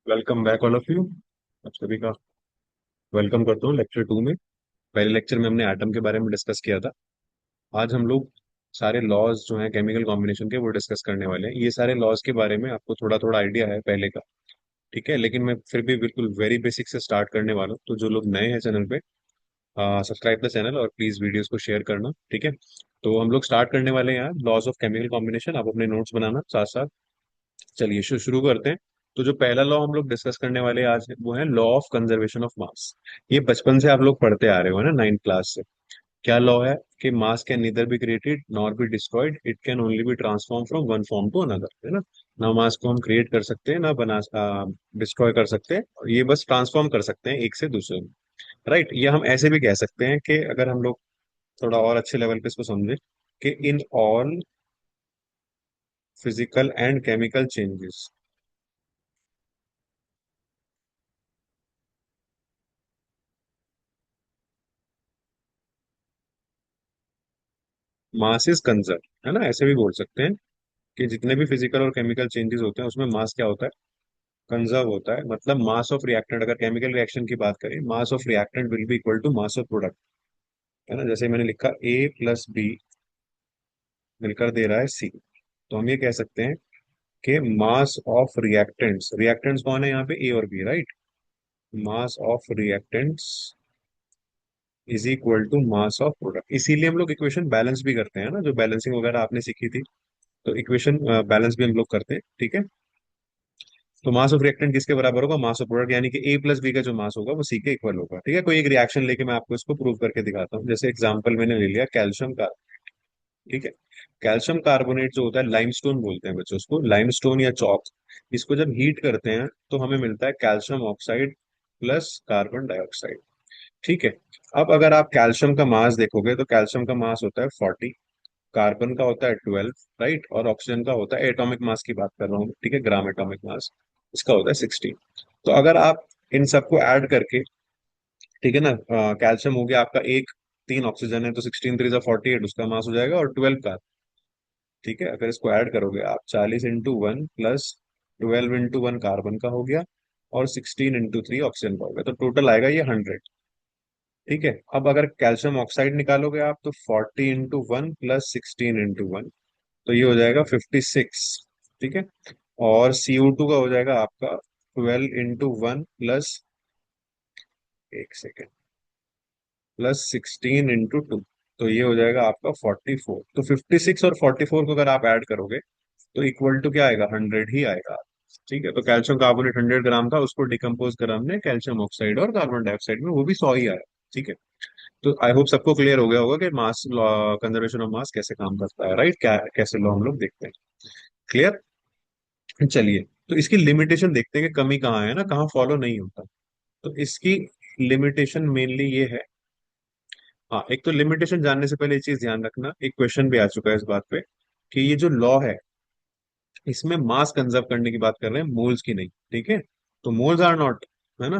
Welcome back all of you. आप सभी का वेलकम करता हूँ लेक्चर 2 में। पहले लेक्चर में हमने एटम के बारे में डिस्कस किया था। आज हम लोग सारे लॉज जो हैं केमिकल कॉम्बिनेशन के वो डिस्कस करने वाले हैं। ये सारे लॉज के बारे में आपको थोड़ा थोड़ा आइडिया है पहले का, ठीक है, लेकिन मैं फिर भी बिल्कुल वेरी बेसिक से स्टार्ट करने वाला हूँ। तो जो लोग नए हैं चैनल पे, सब्सक्राइब द चैनल और प्लीज वीडियोस को शेयर करना, ठीक है। तो हम लोग स्टार्ट करने वाले हैं यार लॉज ऑफ केमिकल कॉम्बिनेशन। आप अपने नोट्स बनाना साथ साथ। चलिए शुरू करते हैं। तो जो पहला लॉ हम लोग डिस्कस करने वाले हैं आज वो है law of conservation of mass. ये बचपन से आप लोग पढ़ते आ रहे हो है ना, 9th क्लास से। क्या लॉ है कि mass can neither be created nor be destroyed, it can only be transform from one form to another, है ना। ना मास को हम क्रिएट कर सकते हैं ना बना डिस्ट्रॉय कर सकते हैं, और ये बस ट्रांसफॉर्म कर सकते हैं एक से दूसरे में। राइट, ये हम ऐसे भी कह सकते हैं कि अगर हम लोग थोड़ा और अच्छे लेवल पे इसको समझे कि in all physical and chemical changes mass is conserve, है ना, ऐसे भी बोल सकते हैं कि जितने भी फिजिकल और केमिकल चेंजेस होते हैं उसमें मास क्या होता है, कंजर्व होता है। मतलब मास ऑफ रिएक्टेंट, अगर केमिकल रिएक्शन की बात करें, mass of reactant will be equal to mass of product, है ना। जैसे मैंने लिखा A+B मिलकर दे रहा है C, तो हम ये कह सकते हैं कि मास ऑफ रिएक्टेंट्स, रिएक्टेंट्स कौन है यहाँ पे, A और B, right. Mass of reactants is equal to mass of product. इसीलिए हम लोग इक्वेशन बैलेंस भी करते हैं ना, जो बैलेंसिंग वगैरह आपने सीखी थी, तो इक्वेशन बैलेंस भी हम लोग करते हैं, ठीक है। तो मास ऑफ रिएक्टेंट किसके बराबर होगा, मास ऑफ प्रोडक्ट, यानी कि A+B का जो मास होगा वो C के इक्वल होगा, ठीक है। कोई एक रिएक्शन लेके मैं आपको इसको प्रूव करके दिखाता हूँ। जैसे एग्जांपल मैंने ले लिया कैल्शियम का, ठीक है। कैल्शियम कार्बोनेट जो होता है, लाइमस्टोन बोलते हैं बच्चों उसको, लाइमस्टोन या चॉक। इसको जब हीट करते हैं तो हमें मिलता है calcium oxide plus carbon dioxide, ठीक है। अब अगर आप कैल्शियम का मास देखोगे तो कैल्शियम का मास होता है 40, कार्बन का होता है 12, राइट, और ऑक्सीजन का होता है, एटॉमिक मास की बात कर रहा हूँ, ठीक है, ग्राम एटॉमिक मास, इसका होता है 16। तो अगर आप इन सबको ऐड करके, ठीक है ना, कैल्शियम हो गया आपका एक, तीन ऑक्सीजन है तो 16 3 48, उसका मास हो जाएगा, और 12 का, ठीक है। अगर इसको ऐड करोगे आप, 40 × 1 प्लस 12 × 1 कार्बन का हो गया, और 16 × 3 ऑक्सीजन का हो गया, तो टोटल आएगा ये 100, ठीक है। अब अगर कैल्शियम ऑक्साइड निकालोगे आप तो 40 × 1 प्लस 16 × 1, तो ये हो जाएगा 56, ठीक है। और CO2 का हो जाएगा आपका 12 × 1 प्लस, एक सेकेंड, प्लस 16 × 2, तो ये हो जाएगा आपका 44। तो 56 और 44 को अगर आप ऐड करोगे तो इक्वल टू क्या आएगा, 100 ही आएगा, ठीक है। तो कैल्शियम कार्बोनेट 100 ग्राम था, उसको डिकम्पोज करा हमने कैल्शियम ऑक्साइड और कार्बन डाइऑक्साइड में, वो भी 100 ही आया, ठीक है। तो आई होप सबको क्लियर हो गया होगा कि मास कंजर्वेशन ऑफ मास कैसे काम करता है, राइट, क्या कैसे लॉ हम लोग देखते हैं। क्लियर। चलिए, तो इसकी लिमिटेशन देखते हैं कि कमी कहाँ है ना, कहाँ फॉलो नहीं होता। तो इसकी लिमिटेशन मेनली ये है। हाँ, एक तो लिमिटेशन जानने से पहले एक चीज ध्यान रखना, एक क्वेश्चन भी आ चुका है इस बात पे कि ये जो लॉ है इसमें मास कंजर्व करने की बात कर रहे हैं, मोल्स की नहीं, ठीक है। तो मोल्स आर नॉट, है ना,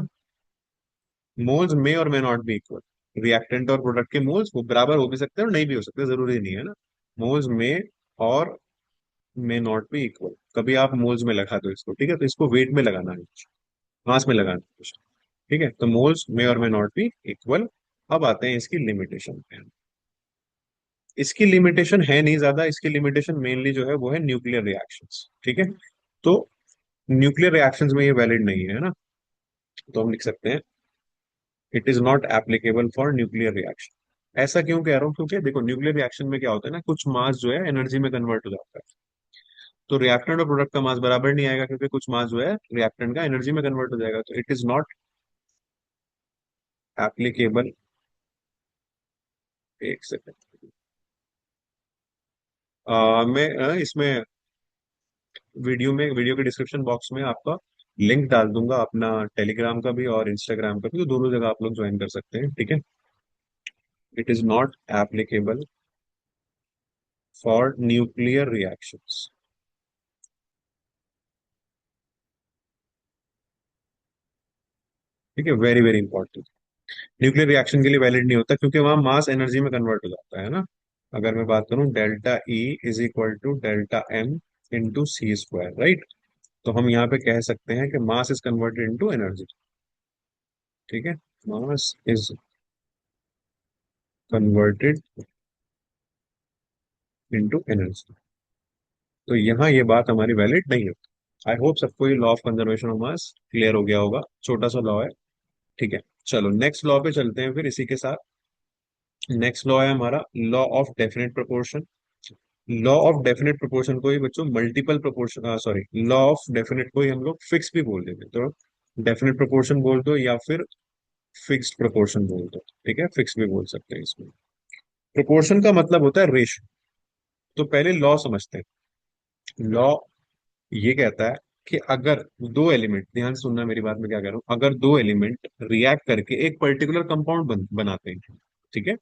मोल्स में और may not be equal. Reactant और प्रोडक्ट के मोल्स वो बराबर हो भी सकते हैं और नहीं भी हो सकते, जरूरी नहीं है ना। मोल्स में और मे नॉट बी इक्वल, कभी आप मोल्स में लगा दो इसको, ठीक है, तो इसको वेट में लगाना है, मास में लगाना है, ठीक है। तो मोल्स में और मे नॉट बी इक्वल। अब आते हैं इसकी लिमिटेशन पे। इसकी लिमिटेशन है नहीं ज्यादा, इसकी लिमिटेशन मेनली जो है वो है न्यूक्लियर रिएक्शंस, ठीक है। तो न्यूक्लियर रिएक्शंस में ये वैलिड नहीं है ना, तो हम लिख सकते हैं it is not applicable for nuclear reaction. ऐसा क्यों कह रहा हूँ, क्योंकि देखो न्यूक्लियर रिएक्शन में क्या होता है ना, कुछ मास जो है एनर्जी में कन्वर्ट हो जाता है। तो रिएक्टेंट और प्रोडक्ट का मास बराबर नहीं आएगा, क्योंकि कुछ मास जो है रिएक्टेंट का एनर्जी में कन्वर्ट हो जाएगा, तो इट इज नॉट एप्लीकेबल। एक सेकेंड, मैं इसमें वीडियो के डिस्क्रिप्शन बॉक्स में आपका लिंक डाल दूंगा, अपना टेलीग्राम का भी और इंस्टाग्राम का भी, तो दोनों जगह आप लोग ज्वाइन कर सकते हैं, ठीक है। It is not applicable for nuclear reactions, ठीक है, very very important. Nuclear reaction के लिए वैलिड नहीं होता क्योंकि वहां मास एनर्जी में कन्वर्ट हो जाता है ना। अगर मैं बात करूं delta E is equal to delta M into C square, right. तो हम यहाँ पे कह सकते हैं कि mass is converted into energy. ठीक है, mass is converted into energy. तो यहाँ ये बात हमारी वैलिड नहीं होती। आई होप सबको ये law of conservation of mass clear हो गया होगा, छोटा सा लॉ है। ठीक है, चलो नेक्स्ट लॉ पे चलते हैं फिर इसी के साथ। नेक्स्ट लॉ है हमारा law of definite proportion. Law of definite proportion को ही बच्चों multiple proportion, sorry, law of definite को ही हम लोग फिक्स भी बोल देते हैं। तो डेफिनेट प्रोपोर्शन बोल दो या फिर फिक्स्ड प्रोपोर्शन बोल दो। ठीक है, फिक्स भी बोल सकते हैं इसमें। प्रोपोर्शन का मतलब होता है रेशियो। तो पहले लॉ समझते हैं। लॉ ये कहता है कि अगर दो एलिमेंट, ध्यान से सुनना मेरी बात में क्या कह रहा हूं, अगर दो एलिमेंट रिएक्ट करके एक पर्टिकुलर कंपाउंड बनाते हैं। ठीक है,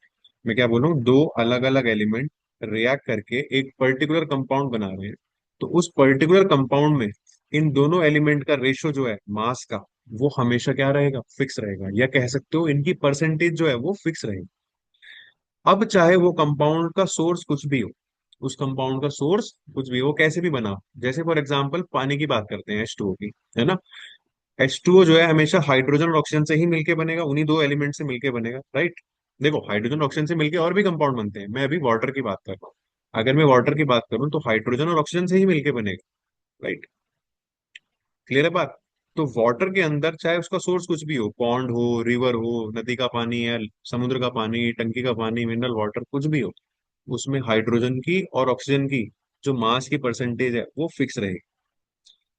मैं क्या बोल रहा हूँ, दो अलग अलग एलिमेंट रिएक्ट करके एक पर्टिकुलर कंपाउंड बना रहे हैं, तो उस पर्टिकुलर कंपाउंड में इन दोनों एलिमेंट का रेशो जो है मास का, वो हमेशा क्या रहेगा, फिक्स रहेगा। या कह सकते हो इनकी परसेंटेज जो है वो फिक्स रहेगी। अब चाहे वो कंपाउंड का सोर्स कुछ भी हो, उस कंपाउंड का सोर्स कुछ भी हो, वो कैसे भी बना हो। जैसे फॉर एग्जांपल पानी की बात करते हैं, H2O की, है ना। H2O जो है हमेशा हाइड्रोजन और ऑक्सीजन से ही मिलके बनेगा, उन्हीं दो एलिमेंट से मिलके बनेगा, राइट। देखो हाइड्रोजन ऑक्सीजन से मिलके और भी कंपाउंड बनते हैं, मैं अभी वाटर की बात कर रहा हूँ। अगर मैं वाटर की बात करूँ तो हाइड्रोजन और ऑक्सीजन से ही मिलके बनेगा, राइट। क्लियर है बात। तो वाटर के अंदर चाहे उसका सोर्स कुछ भी हो, पॉन्ड हो, रिवर हो, नदी का पानी है, समुद्र का पानी, टंकी का पानी, मिनरल वाटर, कुछ भी हो, उसमें हाइड्रोजन की और ऑक्सीजन की जो मास की परसेंटेज है वो फिक्स रहेगी।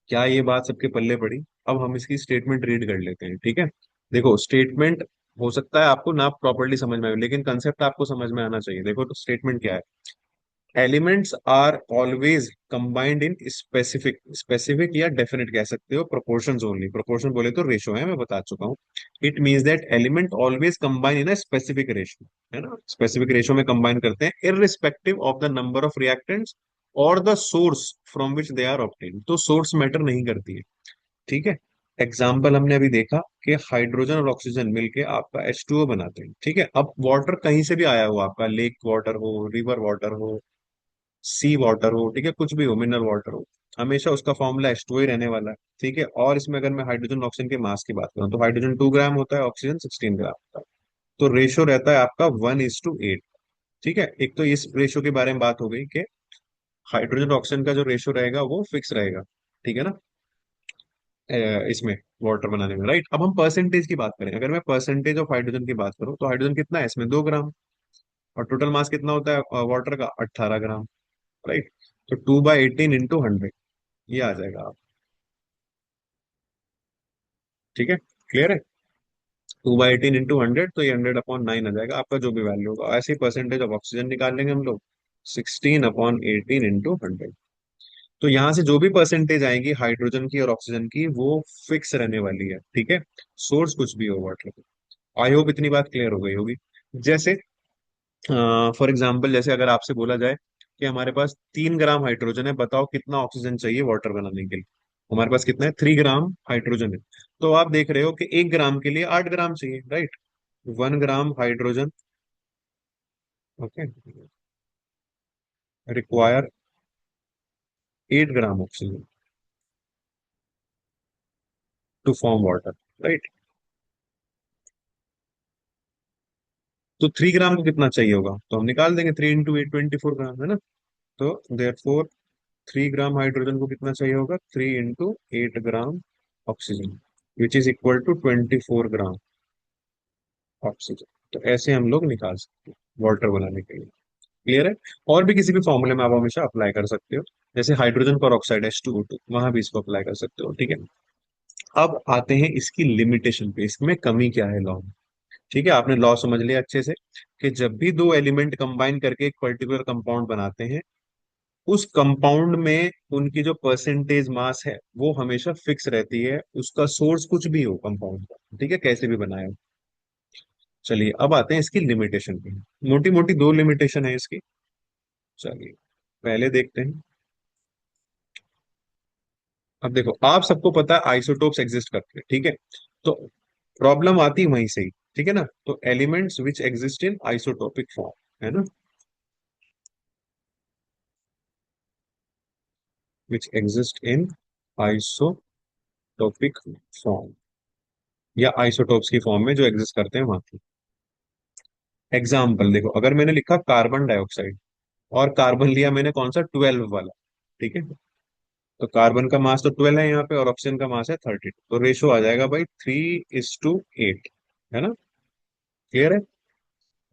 क्या ये बात सबके पल्ले पड़ी। अब हम इसकी स्टेटमेंट रीड कर लेते हैं, ठीक है। देखो स्टेटमेंट, हो सकता है आपको ना प्रॉपर्ली समझ में आए लेकिन कंसेप्ट आपको समझ में आना चाहिए। देखो तो स्टेटमेंट क्या है। Elements are always combined in specific, specific या डेफिनेट कह सकते हो, प्रोपोर्शंस ओनली। प्रोपोर्शन बोले तो रेशो है, मैं बता चुका हूँ। It means that element always combine in a specific ratio, है ना। स्पेसिफिक रेशो में कंबाइन करते हैं irrespective of the number of reactants और the source from which they are obtain. तो सोर्स मैटर नहीं करती है। ठीक है। एग्जाम्पल हमने अभी देखा कि हाइड्रोजन और ऑक्सीजन मिलके आपका H2O बनाते हैं। ठीक है, अब वाटर कहीं से भी आया हो, आपका लेक वाटर हो, रिवर वाटर हो, सी वाटर हो, ठीक है, कुछ भी हो, मिनरल वाटर हो, हमेशा उसका फॉर्मूला H2O ही रहने वाला है। ठीक है, और इसमें अगर मैं हाइड्रोजन ऑक्सीजन के मास की बात करूं तो हाइड्रोजन 2 ग्राम होता है, ऑक्सीजन 16 ग्राम होता है। तो रेशो रहता है आपका 1:8। ठीक है, एक तो इस रेशो के बारे में बात हो गई कि हाइड्रोजन ऑक्सीजन का जो रेशो रहेगा वो फिक्स रहेगा। ठीक है ना, इसमें वाटर बनाने में, राइट। अब हम परसेंटेज की बात करें, अगर मैं परसेंटेज ऑफ हाइड्रोजन की बात करूं तो हाइड्रोजन कितना है इसमें, 2 ग्राम। और टोटल मास कितना होता है वाटर का, 18 ग्राम, राइट। तो 2/18 × 100, ये आ जाएगा आप। ठीक है, क्लियर है। 2/18 × 100, तो ये 100/9 आ जाएगा आपका, जो भी वैल्यू होगा। ऐसे ही परसेंटेज ऑफ ऑक्सीजन निकाल लेंगे हम लोग, 16/18 × 100। तो यहाँ से जो भी परसेंटेज आएगी हाइड्रोजन की और ऑक्सीजन की, वो फिक्स रहने वाली है। ठीक है, सोर्स कुछ भी हो वाटर। आई होप इतनी बात क्लियर हो गई होगी। जैसे फॉर एग्जाम्पल, जैसे अगर आपसे बोला जाए कि हमारे पास 3 ग्राम हाइड्रोजन है, बताओ कितना ऑक्सीजन चाहिए वाटर बनाने के लिए। हमारे पास कितना है, 3 ग्राम हाइड्रोजन है। तो आप देख रहे हो कि 1 ग्राम के लिए 8 ग्राम चाहिए, right. 1 gram hydrogen, okay, require 8 gram oxygen to form water, right. तो 3 ग्राम को कितना चाहिए होगा, तो हम निकाल देंगे, 3 × 8 24 ग्राम, है ना। तो देयरफॉर 3 ग्राम हाइड्रोजन को कितना चाहिए होगा, 3 × 8 gram oxygen, which is equal to 24 gram oxygen. तो ऐसे हम लोग निकाल सकते हैं वाटर बनाने के लिए। क्लियर है। और भी किसी भी फॉर्मूले में आप हमेशा अप्लाई कर सकते हो, जैसे हाइड्रोजन पर ऑक्साइड H2O2, वहां भी इसको अप्लाई कर सकते हो। ठीक है, अब आते हैं इसकी लिमिटेशन पे, इसमें कमी क्या है लॉ में। ठीक है, आपने लॉ समझ लिया अच्छे से कि जब भी दो एलिमेंट कंबाइन करके एक पर्टिकुलर कंपाउंड बनाते हैं, उस कंपाउंड में उनकी जो परसेंटेज मास है वो हमेशा फिक्स रहती है, उसका सोर्स कुछ भी हो कंपाउंड का। ठीक है, कैसे भी बनाया हो। चलिए अब आते हैं इसकी लिमिटेशन पे। मोटी मोटी दो लिमिटेशन है इसकी। चलिए पहले देखते हैं। अब देखो आप सबको पता है आइसोटोप्स एग्जिस्ट करते हैं, ठीक है। तो प्रॉब्लम आती है वहीं से ही, ठीक है ना। तो elements which exist in isotopic form, है ना, which exist in isotopic form या आइसोटोप्स की फॉर्म में जो एग्जिस्ट करते हैं वहां की। एग्जाम्पल देखो, अगर मैंने लिखा कार्बन डाइऑक्साइड और कार्बन लिया मैंने कौन सा, 12 वाला, ठीक है, तो कार्बन का मास तो 12 है यहाँ पे और ऑक्सीजन का मास है 32, तो रेशो आ जाएगा भाई 3:8, है ना, क्लियर है।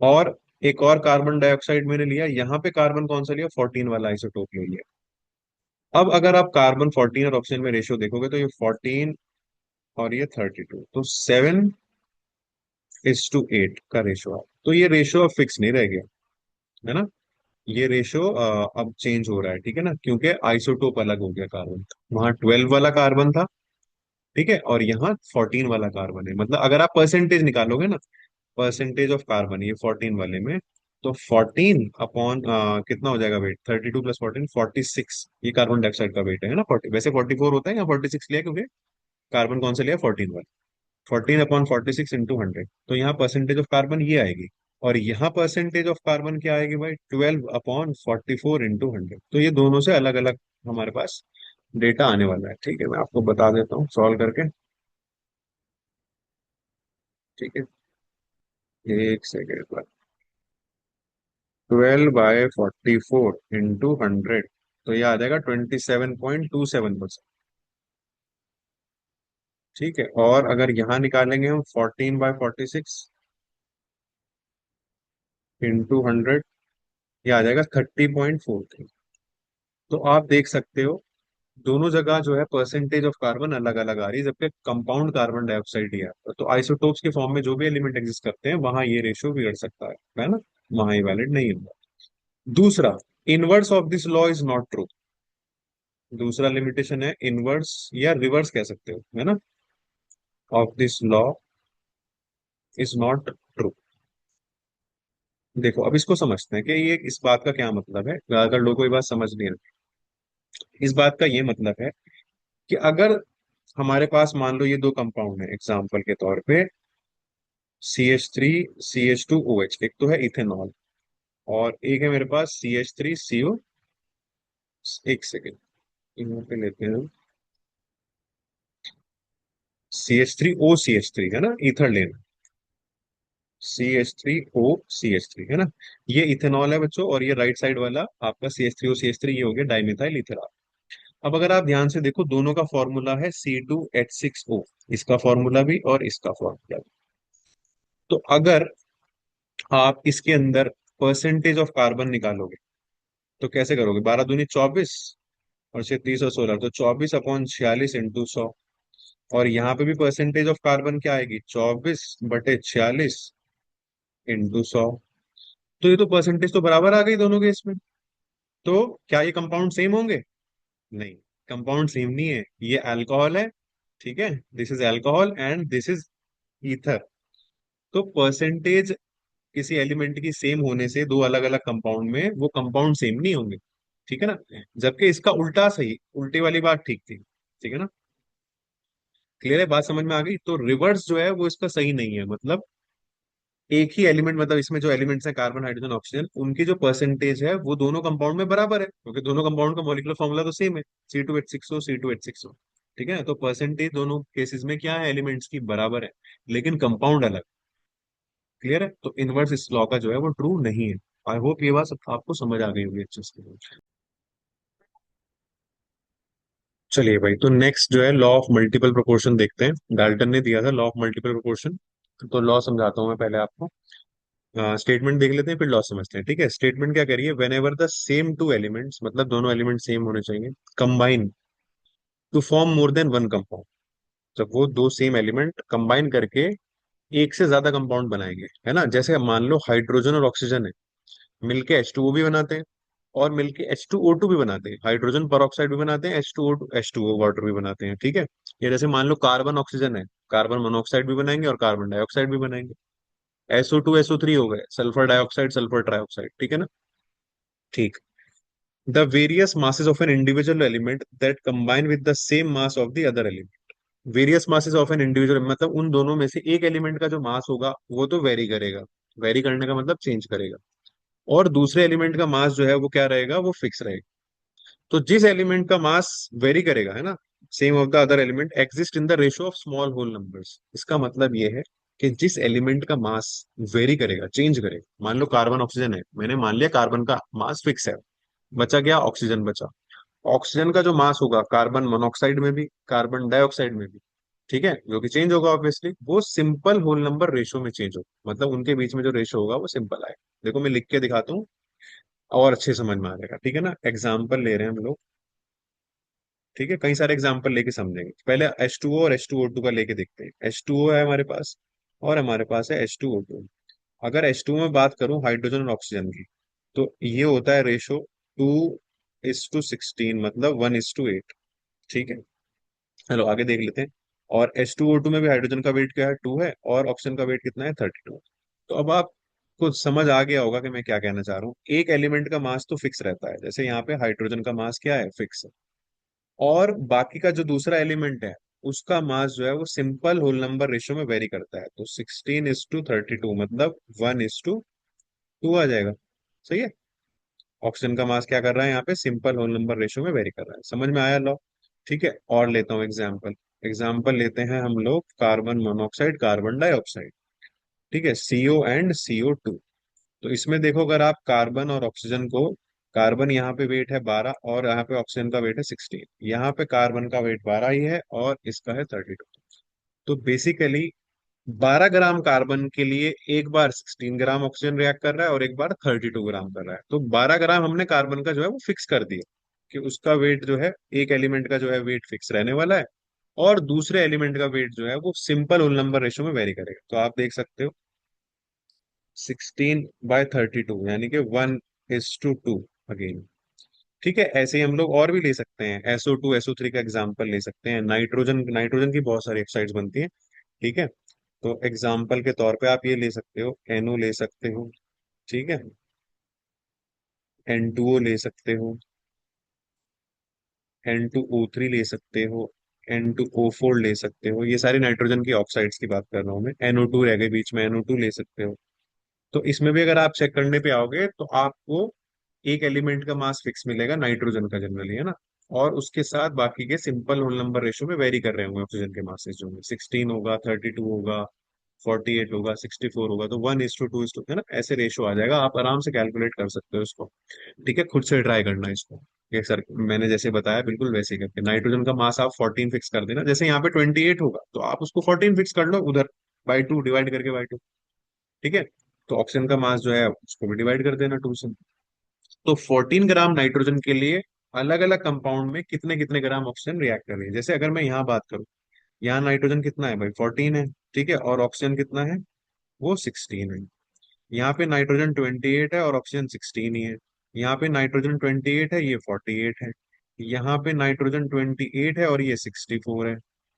और एक और कार्बन डाइऑक्साइड मैंने लिया, यहाँ पे कार्बन कौन सा लिया, 14 वाला आइसोटोप ले लिया। अब अगर आप कार्बन 14 और ऑक्सीजन में रेशियो देखोगे तो ये 14 और ये 32, तो 7:8 का रेशियो है। तो ये रेशियो अब फिक्स नहीं रह गया, है ना, ये रेशियो अब चेंज हो रहा है, ठीक है ना, क्योंकि आइसोटोप अलग हो गया कार्बन। वहां 12 वाला कार्बन था, ठीक है, और यहाँ 14 वाला कार्बन है। मतलब अगर आप परसेंटेज निकालोगे ना, परसेंटेज ऑफ कार्बन ये 14 वाले में, तो 14 अपॉन कितना हो जाएगा वेट, 32 प्लस 14, 46, ये कार्बन डाइऑक्साइड का वेट है ना, 40, वैसे 44 होता है, या 46 लिया क्योंकि कार्बन कौन सा लिया, 14 वाला, 14/46 × 100, तो यहाँ परसेंटेज ऑफ कार्बन ये आएगी। और यहाँ परसेंटेज ऑफ कार्बन क्या आएगी भाई, 12/44 × 100, तो ये दोनों से अलग अलग हमारे पास डेटा आने वाला है, ठीक है, मैं आपको बता देता हूँ सॉल्व करके, ठीक है, एक सेकेंड पर। 12/44 × 100, तो ये आ जाएगा 27.27%, ठीक है। और अगर यहाँ निकालेंगे हम 14/46 × 100, ये आ जाएगा 30.43। तो आप देख सकते हो दोनों जगह जो है परसेंटेज ऑफ कार्बन अलग अलग आ रही है, जबकि कंपाउंड कार्बन डाइऑक्साइड ही है। तो आइसोटोप्स के फॉर्म में जो भी एलिमेंट एग्जिस्ट करते हैं वहां ये रेशियो बिगड़ सकता है ना, वहां ये वैलिड नहीं होगा। दूसरा, inverse of this law is not true. दूसरा लिमिटेशन है इनवर्स या रिवर्स कह सकते हो, है ना, of this law is not true. देखो अब इसको समझते हैं कि ये इस बात का क्या मतलब है, अगर लोगों को ये बात समझ नहीं है। इस बात का ये मतलब है कि अगर हमारे पास मान लो ये दो कंपाउंड है एग्जाम्पल के तौर पे, CH3CH2OH, एक तो है इथेनॉल और एक है मेरे पास CH3CO, एक सेकेंड यहाँ पे लेते हैं, CH3OCH3 है ना, ईथर लेना, CH3OCH3 है ना, ये इथेनॉल है बच्चों, और ये राइट साइड वाला आपका CH3OCH3 ये हो गया डाइमिथाइल इथेनॉल। अब अगर आप ध्यान से देखो दोनों का फॉर्मूला है C2H6O, इसका फॉर्मूला भी और इसका फॉर्मूला भी। तो अगर आप इसके अंदर परसेंटेज ऑफ कार्बन निकालोगे तो कैसे करोगे, 12 दूनी 24 और 36 और 16, तो 24/46 × 100। और यहाँ पे भी परसेंटेज ऑफ कार्बन क्या आएगी, 24/46 × 100। तो ये तो परसेंटेज तो बराबर आ गई दोनों के इसमें। तो क्या ये कंपाउंड सेम होंगे, नहीं, कंपाउंड सेम नहीं है, ये अल्कोहल है, ठीक है, this is alcohol and this is ether. तो परसेंटेज किसी एलिमेंट की सेम होने से दो अलग अलग कंपाउंड में वो कंपाउंड सेम नहीं होंगे, ठीक है ना, जबकि इसका उल्टा सही, उल्टी वाली बात ठीक थी, ठीक है ना, क्लियर है, बात समझ में आ गई। तो रिवर्स जो है वो इसका सही नहीं है, मतलब एक ही एलिमेंट, मतलब इसमें जो एलिमेंट्स हैं कार्बन हाइड्रोजन ऑक्सीजन, उनकी जो परसेंटेज है वो दोनों कंपाउंड में बराबर है, क्योंकि दोनों कंपाउंड का मॉलिक्यूलर फॉर्मूला तो सेम है, C2H6O, ठीक है, तो परसेंटेज दोनों केसेस में क्या है, एलिमेंट्स की बराबर है, लेकिन कंपाउंड अलग, क्लियर है। तो इनवर्स इस लॉ का जो है वो ट्रू नहीं है। आई होप ये बात आपको समझ आ गई होगी अच्छे से। चलिए भाई, तो नेक्स्ट जो है लॉ ऑफ मल्टीपल प्रोपोर्शन देखते हैं, डाल्टन ने दिया था लॉ ऑफ मल्टीपल प्रोपोर्शन। तो लॉ समझाता हूँ मैं पहले आपको, स्टेटमेंट देख लेते हैं फिर लॉ समझते हैं, ठीक है। स्टेटमेंट क्या करिए, whenever the same two elements, मतलब दोनों एलिमेंट सेम होने चाहिए, combine to form more than one compound, जब वो दो सेम एलिमेंट कंबाइन करके एक से ज्यादा कंपाउंड बनाएंगे, है ना, जैसे मान लो हाइड्रोजन और ऑक्सीजन है, मिलके H2O भी बनाते हैं और मिलके H2O2 भी बनाते हैं, हाइड्रोजन पर ऑक्साइड भी बनाते हैं, H2O वाटर भी बनाते हैं, ठीक है। ये जैसे मान लो कार्बन ऑक्सीजन है, कार्बन मोनोऑक्साइड भी बनाएंगे और कार्बन डाइऑक्साइड भी बनाएंगे। SO2 SO3 हो गए, सल्फर डाइऑक्साइड सल्फर ट्राइऑक्साइड, ठीक है ना, ठीक। The various masses of an individual element that combine with the same mass of the other element. Various masses of an individual मतलब उन दोनों में से एक एलिमेंट का जो मास होगा वो तो वेरी करेगा, वेरी करने का मतलब चेंज करेगा, और दूसरे एलिमेंट का मास जो है वो क्या रहेगा, वो फिक्स रहेगा। तो जिस एलिमेंट का मास वेरी करेगा, है ना, same of the other element exist in the ratio of small whole numbers. इसका मतलब ये है कि जिस एलिमेंट का मास वेरी करेगा, चेंज करेगा, मान लो कार्बन ऑक्सीजन है, मैंने मान लिया कार्बन का मास फिक्स है, बचा गया ऑक्सीजन बचा। ऑक्सीजन का जो मास होगा कार्बन मोनोऑक्साइड में भी, कार्बन डाइऑक्साइड में भी, ठीक है, जो कि चेंज होगा ऑब्वियसली, वो सिंपल होल नंबर रेशियो में चेंज होगा, मतलब उनके बीच में जो रेशियो होगा वो सिंपल आएगा। देखो मैं लिख के दिखाता हूँ और अच्छे समझ में आ जाएगा, ठीक है ना। एग्जाम्पल ले रहे हैं हम लोग, ठीक है, कई सारे एग्जाम्पल लेके समझेंगे। पहले H2O और H2O2 का लेके देखते हैं। H2O है हमारे पास और हमारे पास है H2O2। अगर H2O में बात करूं हाइड्रोजन और ऑक्सीजन की, तो ये होता है रेशो 2:16, मतलब 1:8, ठीक है। चलो आगे देख लेते हैं। और H2O2 में भी हाइड्रोजन का वेट क्या है, 2 है, और ऑक्सीजन का वेट कितना है, 32। तो अब आपको समझ आ गया होगा कि मैं क्या कहना चाह रहा हूँ। एक एलिमेंट का मास तो फिक्स रहता है, जैसे यहाँ पे हाइड्रोजन का मास क्या है, फिक्स है। और बाकी का जो दूसरा एलिमेंट है उसका मास जो है वो सिंपल होल नंबर रेशियो में वेरी करता है। तो 16:32, मतलब 1:2 आ जाएगा। सही है। ऑक्सीजन का मास क्या कर रहा है यहाँ पे, सिंपल होल नंबर रेशियो में वेरी कर रहा है। समझ में आया लॉ। ठीक है, और लेता हूँ एग्जाम्पल। एग्जाम्पल लेते हैं हम लोग कार्बन मोनोऑक्साइड, कार्बन डाइऑक्साइड, ठीक है, CO एंड CO2। तो इसमें देखो, अगर आप कार्बन और ऑक्सीजन को, कार्बन यहाँ पे वेट है 12 और यहाँ पे ऑक्सीजन का वेट है 16, यहाँ पे कार्बन का वेट 12 ही है और इसका है 32। तो बेसिकली 12 ग्राम कार्बन के लिए एक बार 16 ग्राम ऑक्सीजन रिएक्ट कर रहा है और एक बार 32 ग्राम कर रहा है। तो 12 ग्राम हमने कार्बन का जो है वो फिक्स कर दिया कि उसका वेट जो है, एक एलिमेंट का जो है वेट फिक्स रहने वाला है, और दूसरे एलिमेंट का वेट जो है वो सिंपल होल नंबर रेशियो में वेरी करेगा। तो आप देख सकते हो 16/32 यानी कि 1:2 अगेन। ठीक है, ऐसे ही हम लोग और भी ले सकते हैं, SO2 SO3 का एग्जाम्पल ले सकते हैं। नाइट्रोजन, नाइट्रोजन की बहुत सारी ऑक्साइड्स बनती हैं, ठीक है। तो एग्जाम्पल के तौर पे आप ये ले सकते हो, NO ले सकते हो, ठीक है, N2O ले सकते हो, N2O3 ले सकते हो, N2O4 ले सकते हो। ये सारी नाइट्रोजन की ऑक्साइड्स की बात कर रहा हूँ मैं। NO2 रह गए बीच में, NO2 ले सकते हो। तो इसमें भी अगर आप चेक करने पे आओगे तो आपको एक एलिमेंट का मास फिक्स मिलेगा, नाइट्रोजन का जनरली, है ना। और उसके साथ बाकी के सिंपल होल नंबर रेशियो में वेरी कर रहे होंगे ऑक्सीजन के मासेस, जो है 16 होगा, 32 होगा, 48 होगा, 64 होगा। तो 1:2 है ना, ऐसे रेशियो आ जाएगा। आप आराम से कैलकुलेट कर सकते हो इसको, ठीक है। खुद से ट्राई करना इसको कि सर मैंने जैसे बताया बिल्कुल वैसे ही करके। नाइट्रोजन का मास आप 14 फिक्स कर देना, जैसे यहाँ पे 28 होगा तो आप उसको 14 फिक्स कर लो उधर, बाई 2 डिवाइड करके, बाई 2, ठीक है। तो ऑक्सीजन का मास जो है उसको भी डिवाइड कर देना 2 से। तो 14 ग्राम नाइट्रोजन के लिए अलग अलग कंपाउंड में कितने कितने ग्राम ऑक्सीजन रिएक्ट कर रही है। जैसे अगर मैं यहाँ बात करूँ, यहाँ नाइट्रोजन कितना है भाई, 14 है, ठीक है, और ऑक्सीजन कितना है, वो 16 है। यहाँ पे नाइट्रोजन 28 है और ऑक्सीजन 16 ही है। यहाँ पे नाइट्रोजन 28 है, ये 48 है। यहाँ पे नाइट्रोजन 28 है और ये 64 है,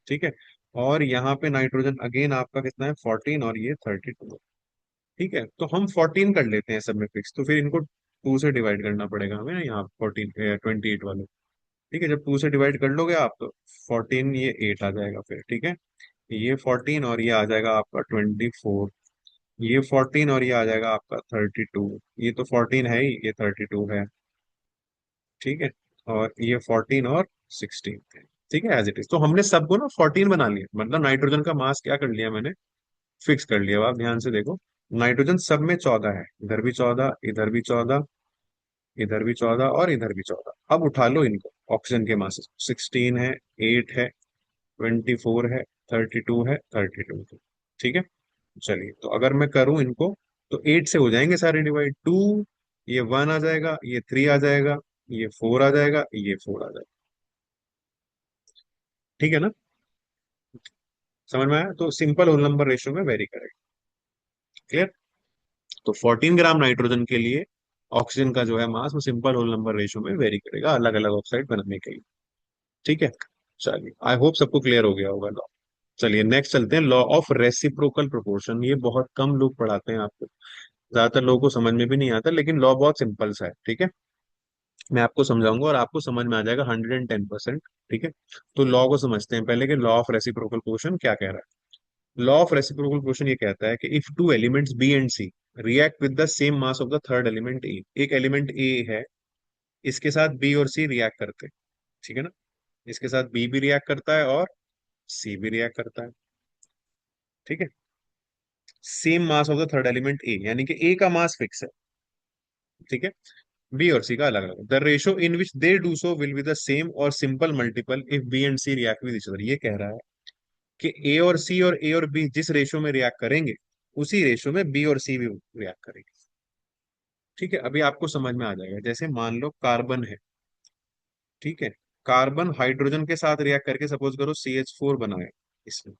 ठीक है। और यहाँ पे नाइट्रोजन अगेन आपका कितना है, 14, और ये 32। ठीक है, तो हम 14 कर लेते हैं सब में फिक्स, तो फिर इनको 2 से डिवाइड करना पड़ेगा हमें ना, यहाँ 14 28 वाले। ठीक है, जब 2 से डिवाइड कर लोगे आप तो 14, ये 8 आ जाएगा फिर, ठीक है। ये 14 और ये आ जाएगा आपका 24, ये 14 और ये आ जाएगा आपका 32, ये तो 14 है ही, ये 32 है, ठीक है। और ये 14 और 16 है, ठीक है, एज इट इज। तो हमने सबको ना 14 बना लिया, मतलब नाइट्रोजन का मास क्या कर लिया मैंने, फिक्स कर लिया। अब आप ध्यान से देखो, नाइट्रोजन सब में 14 है, इधर भी 14, इधर भी 14, इधर भी 14 और इधर भी 14। अब उठा लो इनको, ऑक्सीजन के मासेस, 16 है, 8 है, 24 है, 32 है, 32 है, ठीक है। चलिए, तो अगर मैं करूं इनको तो 8 से हो जाएंगे सारे डिवाइड, 2, ये 1 आ जाएगा, ये 3 आ जाएगा, ये 4 आ जाएगा, ये 4 आ जाएगा, ठीक है ना। समझ में आया। तो सिंपल होल नंबर रेशियो में वेरी करेगा। क्लियर। तो 14 ग्राम नाइट्रोजन के लिए ऑक्सीजन का जो है मास वो सिंपल होल नंबर रेशियो में वेरी करेगा अलग अलग ऑक्साइड बनाने के लिए, ठीक है। चलिए, आई होप सबको क्लियर हो गया होगा लॉ। चलिए नेक्स्ट चलते हैं, लॉ ऑफ रेसिप्रोकल प्रोपोर्शन। ये बहुत कम लोग पढ़ाते हैं आपको, ज्यादातर लोगों को समझ में भी नहीं आता, लेकिन लॉ बहुत सिंपल सा है, ठीक है। मैं आपको समझाऊंगा और आपको समझ में आ जाएगा 110%, ठीक है। तो लॉ को समझते हैं पहले कि लॉ ऑफ रेसिप्रोकल प्रोपोर्शन क्या कह रहा है। लॉ ऑफ रेसिप्रोकल प्रोपोर्शन ये कहता है कि if two elements B and C react with the same mass of the third element A, एक एलिमेंट ए है, इसके साथ बी और सी रिएक्ट करते हैं, ठीक है ना। इसके साथ बी भी रिएक्ट करता है और सी भी रिएक्ट करता है। ठीक है। Same mass of the third element A, यानी कि ए का मास फिक्स है। ठीक है। बी और सी का अलग अलग। The ratio in which they do so will be the same और simple multiple if B and C react with each other. ये कह रहा है कि ए और सी और ए और बी जिस रेशो में रिएक्ट करेंगे, उसी रेशो में बी और सी भी रिएक्ट करेंगे। ठीक है। अभी आपको समझ में आ जाएगा। जैसे मान लो कार्बन है। ठीक है। कार्बन हाइड्रोजन के साथ रिएक्ट करके सपोज करो CH4 बनाए इसमें।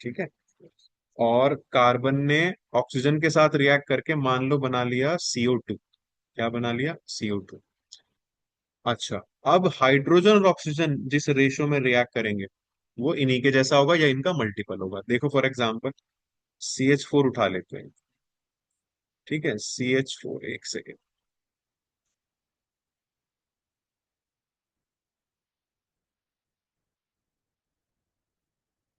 ठीक है। और कार्बन ने ऑक्सीजन के साथ रिएक्ट करके मान लो बना लिया CO2। क्या बना लिया? CO2। अच्छा। अब हाइड्रोजन और ऑक्सीजन जिस रेशो में रिएक्ट करेंगे, वो इन्हीं के जैसा होगा या इनका मल्टीपल होगा। देखो फॉर एग्जाम्पल CH4 उठा लेते हैं। ठीक है। CH4, एक सेकेंड।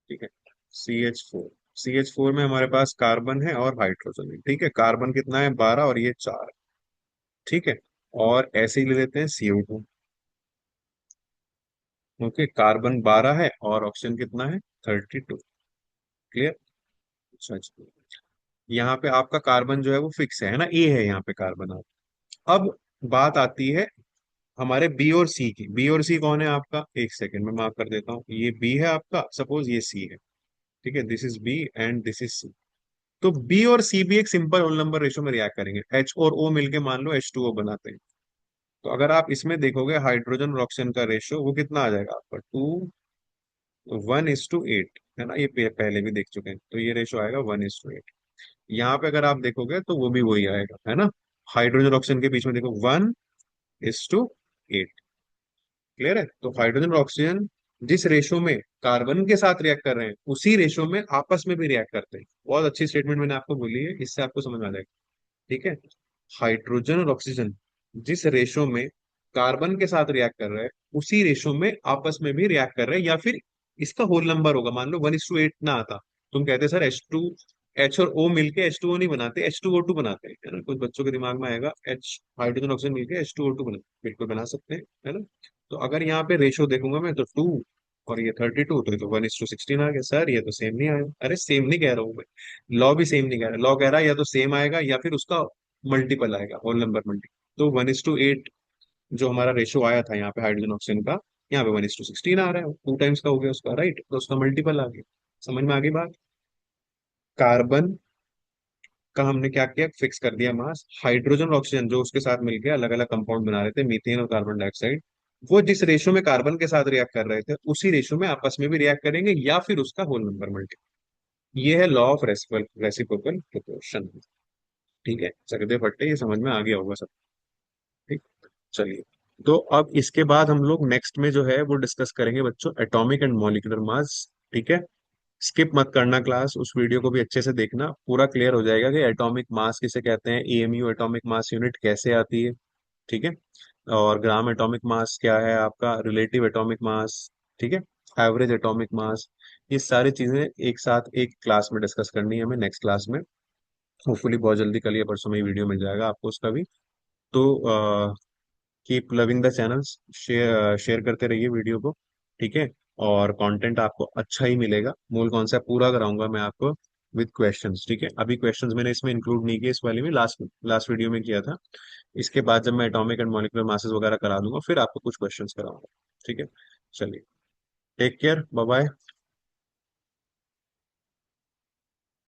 ठीक है। CH4, CH4 में हमारे पास कार्बन है और हाइड्रोजन है। ठीक है। कार्बन कितना है? 12 और ये 4। ठीक है। और ऐसे ही ले लेते हैं CO2। ओके। कार्बन 12 है और ऑक्सीजन कितना है? 32। क्लियर? अच्छा अच्छा। यहाँ पे आपका कार्बन जो है वो फिक्स है ना, ए है यहाँ पे कार्बन। अब बात आती है हमारे बी और सी की। बी और सी कौन है आपका? एक सेकंड में मार्क कर देता हूँ। ये बी है आपका, सपोज ये सी है। ठीक है। This is B and this is C. तो बी और सी भी एक सिंपल होल नंबर रेशो में रिएक्ट करेंगे। H और O मिलके मान लो H2O बनाते हैं। तो अगर आप इसमें देखोगे हाइड्रोजन और ऑक्सीजन का रेशो वो कितना आ जाएगा आपका? 1:8 है ना। ये पहले भी देख चुके हैं, तो ये रेशो आएगा 1:8। यहाँ पे अगर आप देखोगे तो वो भी वही आएगा, है ना। हाइड्रोजन और ऑक्सीजन के बीच में देखो 1:8। क्लियर है? तो हाइड्रोजन और ऑक्सीजन जिस रेशो में कार्बन के साथ रिएक्ट कर रहे हैं, उसी रेशो में आपस में भी रिएक्ट करते हैं। बहुत अच्छी स्टेटमेंट मैंने आपको बोली है, इससे आपको समझ में आ जाएगा। ठीक है। हाइड्रोजन और ऑक्सीजन जिस रेशो में कार्बन के साथ रिएक्ट कर रहे हैं, उसी रेशो में आपस में भी रिएक्ट कर रहे हैं, या फिर इसका होल नंबर होगा। मान लो 1:8 ना आता, तुम कहते सर H और O मिलके H2O नहीं बनाते, H2O2 बनाते हैं, है ना। कुछ बच्चों के दिमाग में आएगा H, हाइड्रोजन ऑक्सीजन मिलके H2O2 बना, बिल्कुल बना सकते हैं, है ना। तो अगर यहाँ पे रेशो देखूंगा मैं तो 2 और ये 32, तो ये तो 1:16 आ गया। सर ये तो सेम नहीं आया। अरे सेम नहीं कह रहा हूँ मैं, लॉ भी सेम नहीं कह रहा। लॉ कह रहा है या तो सेम आएगा या फिर उसका मल्टीपल आएगा, होल नंबर मल्टीपल। तो 1:8 जो हमारा रेशो आया था यहाँ पे हाइड्रोजन ऑक्सीजन का, यहाँ पे 1:16 आ रहा है। 2 टाइम्स का हो गया उसका, राइट। तो उसका मल्टीपल आ गया। समझ में आ गई बात? कार्बन का हमने क्या किया? फिक्स कर दिया मास। हाइड्रोजन और ऑक्सीजन जो उसके साथ मिलकर अलग अलग कंपाउंड बना रहे थे, मीथेन और कार्बन डाइऑक्साइड, वो जिस रेशो में कार्बन के साथ रिएक्ट कर रहे थे, उसी रेशो में आपस में भी रिएक्ट करेंगे या फिर उसका होल नंबर मल्टीपल। ये है लॉ ऑफ रेसिप्रोकल प्रोपोर्शन। ठीक है। चकदे फट्टे, ये समझ में आ गया होगा सब। ठीक। चलिए। तो अब इसके बाद हम लोग नेक्स्ट में जो है वो डिस्कस करेंगे बच्चों एटॉमिक एंड मॉलिक्यूलर मास। ठीक है। स्किप मत करना क्लास, उस वीडियो को भी अच्छे से देखना, पूरा क्लियर हो जाएगा कि एटॉमिक मास किसे कहते हैं, AMU एटॉमिक मास यूनिट कैसे आती है। ठीक है। और ग्राम एटॉमिक मास क्या है आपका, रिलेटिव एटॉमिक मास। ठीक है। Average atomic mass. ये सारी चीजें एक साथ एक क्लास में डिस्कस करनी है हमें, नेक्स्ट क्लास में। होपफुली बहुत जल्दी, कल या परसों में वीडियो मिल जाएगा आपको उसका भी। तो keep loving the channels, share share करते रहिए वीडियो को। ठीक है। और कंटेंट आपको अच्छा ही मिलेगा, मूल कॉन्सेप्ट पूरा कराऊंगा मैं आपको विद क्वेश्चंस। ठीक है। अभी क्वेश्चंस मैंने इसमें इंक्लूड नहीं किए, इस वाले में लास्ट लास्ट वीडियो में किया था। इसके बाद जब मैं एटॉमिक एंड मॉलिक्यूलर मासेस वगैरह करा दूंगा, फिर आपको कुछ क्वेश्चंस कराऊंगा। ठीक है। चलिए। Take care, bye bye.